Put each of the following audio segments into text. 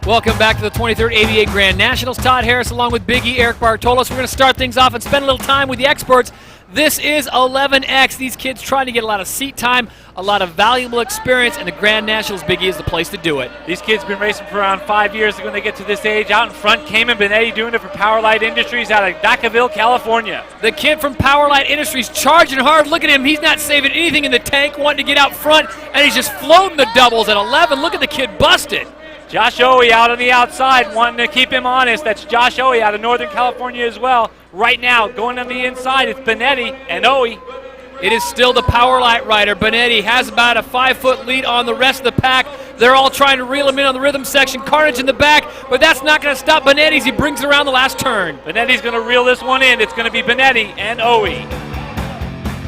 Welcome back to the 23rd ABA Grand Nationals. Todd Harris along with Big E, Eric Bartolos. We're going to start things off and spend a little time with the experts. This is 11X. These kids trying to get a lot of seat time, a lot of valuable experience, and the Grand Nationals, Big E, is the place to do it. These kids have been racing for around 5 years when they get to this age. Out in front, Cayman Benetti doing it for Powerlight Industries out of Vacaville, California. The kid from Powerlight Industries charging hard. Look at him. He's not saving anything in the tank, wanting to get out front, and he's just floating the doubles at 11. Look at the kid busted. Josh Owie out on the outside, wanting to keep him honest. That's Josh Owie out of Northern California as well. Right now, going on the inside, it's Benetti and Owie. It is still the Powerlight rider. Benetti has about a 5-foot lead on the rest of the pack. They're all trying to reel him in on the rhythm section. Carnage in the back, but that's not going to stop Benetti as he brings it around the last turn. Benetti's going to reel this one in. It's going to be Benetti and Owie.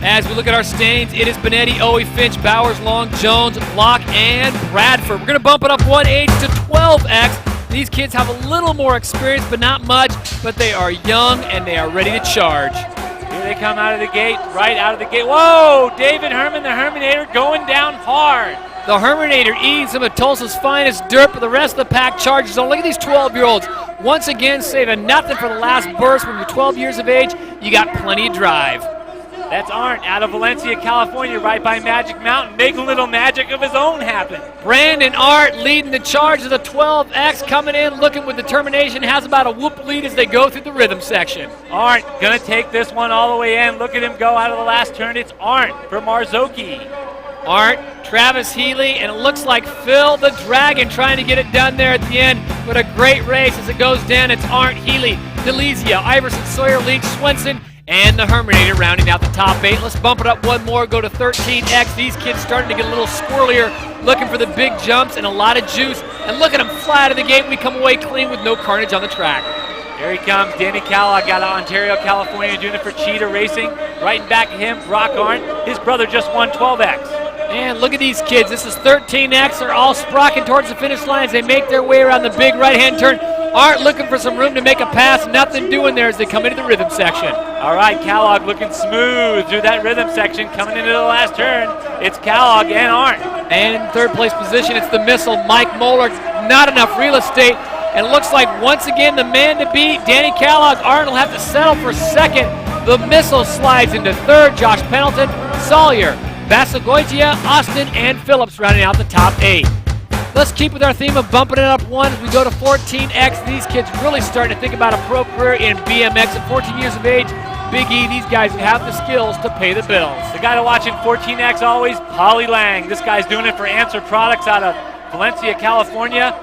As we look at our stains, it is Benetti, Owie, Finch, Bowers, Long, Jones, Block, and Bradford. We're going to bump it up one age to 12X. These kids have a little more experience, but not much, but they are young and they are ready to charge. Here they come out of the gate, right out of the gate. Whoa, David Herman, the Herminator, going down hard. The Herminator eating some of Tulsa's finest dirt, but the rest of the pack charges on. Look at these 12-year-olds. Once again, saving nothing for the last burst. When you're 12 years of age, you got plenty of drive. That's Arndt out of Valencia, California, right by Magic Mountain. Making a little magic of his own happen. Brandon Arndt leading the charge of the 12X, coming in, looking with determination, has about a whoop lead as they go through the rhythm section. Arndt gonna take this one all the way in. Look at him go out of the last turn. It's Arndt for Marzocchi. Arndt, Travis Healy, and it looks like Phil the Dragon trying to get it done there at the end. But a great race as it goes down. It's Arndt, Healy, Delizia, Iverson, Sawyer, Leach, Swenson, and the Herminator rounding out the top 8. Let's bump it up one more, go to 13X. These kids starting to get a little squirrelier, looking for the big jumps and a lot of juice. And look at them fly out of the gate. We come away clean with no carnage on the track. Here he comes, Danny Kellogg out of Ontario, California, doing it for Cheetah Racing. Right in back of him, Brock Arndt. His brother just won 12X. And look at these kids. This is 13X. They're all sprocking towards the finish line as they make their way around the big right-hand turn. Arndt looking for some room to make a pass. Nothing doing there as they come into the rhythm section. All right, Kellogg looking smooth through that rhythm section. Coming into the last turn, it's Kellogg and Arndt. And in third place position, it's the Missile, Mike Moeller. Not enough real estate. And it looks like once again the man to beat, Danny Kellogg. Arndt will have to settle for second. The Missile slides into third. Josh Pendleton, Sawyer, Basagoitia, Austin, and Phillips rounding out the top 8. Let's keep with our theme of bumping it up one as we go to 14X. These kids really starting to think about a pro career in BMX at 14 years of age. Big E, these guys have the skills to pay the bills. The guy to watch in 14X always, Polly Lang. This guy's doing it for Answer Products out of Valencia, California.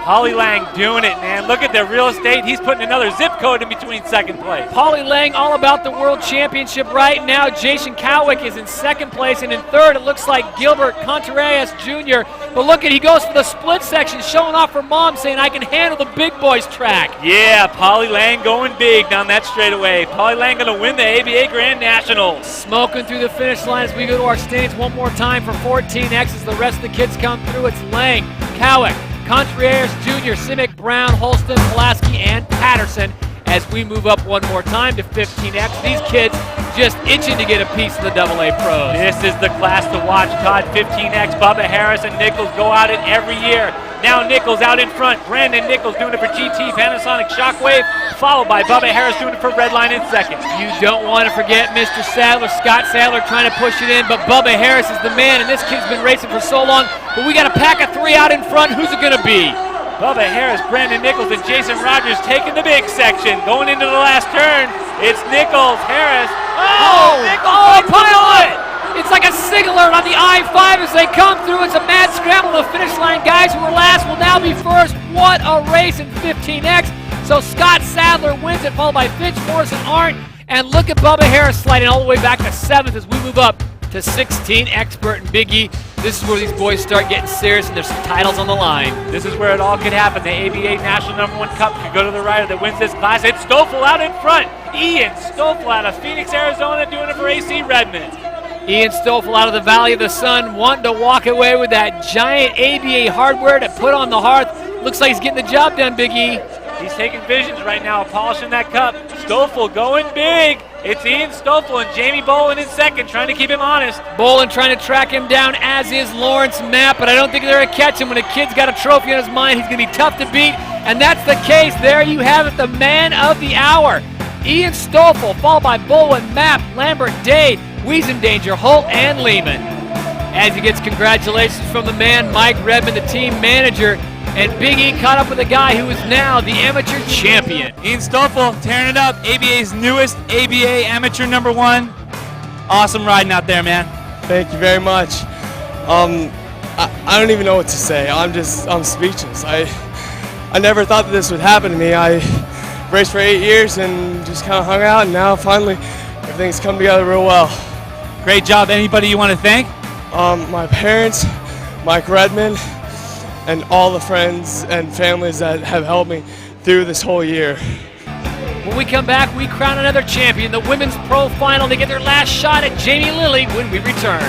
Polly Lang doing it, man. Look at the real estate. He's putting another zip code in between second place. Polly Lang all about the World Championship right now. Jason Cowick is in second place, and in third it looks like Gilbert Contreras Jr. But look at, he goes for the split section, showing off for mom, saying, I can handle the big boys track. Yeah, Polly Lang going big down that straightaway. Polly Lang going to win the ABA Grand Nationals. Smoking through the finish line as we go to our standings one more time for 14X as the rest of the kids come through. It's Lang, Cowick, Contreras Jr., Simic, Brown, Holston, Pulaski, and Patterson as we move up one more time to 15X. These kids just itching to get a piece of the AA Pros. This is the class to watch, Todd. 15X, Bubba Harris and Nichols go at it every year. Now Nichols out in front. Brandon Nichols doing it for GT Panasonic Shockwave, followed by Bubba Harris doing it for Redline in second. You don't want to forget Mr. Sadler, Scott Sadler trying to push it in, but Bubba Harris is the man, and this kid's been racing for so long. But we got a pack of 3 out in front. Who's it going to be? Bubba Harris, Brandon Nichols, and Jason Rogers taking the big section. Going into the last turn, it's Nichols, Harris. Oh, Nichols, pile it! It's like a sig alert on the I-5 as they come through. It's a mad scramble to the finish line. Guys who were last will now be first. What a race in 15X. So Scott Sadler wins it, followed by Finch, Morrison, Arndt. And look at Bubba Harris sliding all the way back to 7th as we move up to 16. Expert and Big E. This is where these boys start getting serious, and there's some titles on the line. This is where it all could happen. The ABA National #1 Cup could go to the rider that wins this class. It's Stoffel out in front. Ian Stoffel out of Phoenix, Arizona, doing it for AC Redmond. Ian Stoffel out of the Valley of the Sun, wanting to walk away with that giant ABA hardware to put on the hearth. Looks like he's getting the job done, Big E. He's taking visions right now, polishing that cup. Stoffel going big. It's Ian Stoffel and Jamie Bolin in second, trying to keep him honest. Bolin trying to track him down, as is Lawrence Mapp, but I don't think they're going to catch him. When a kid's got a trophy on his mind, he's going to be tough to beat, and that's the case. There you have it, the man of the hour. Ian Stoffel, followed by Bolin, Mapp, Lambert, Day, Wiesendanger, Holt, and Lehman. As he gets congratulations from the man, Mike Redmond, the team manager, and Big E caught up with a guy who is now the amateur champion. Ian Stoffel tearing it up, ABA's newest ABA amateur #1. Awesome riding out there, man. Thank you very much. I don't even know what to say. I'm speechless. I never thought that this would happen to me. I raced for 8 years and just kind of hung out, and now finally everything's come together real well. Great job. Anybody you want to thank? My parents, Mike Redmond, and all the friends and families that have helped me through this whole year. When we come back, we crown another champion, the Women's Pro Final. They get their last shot at Jamie Lilly when we return.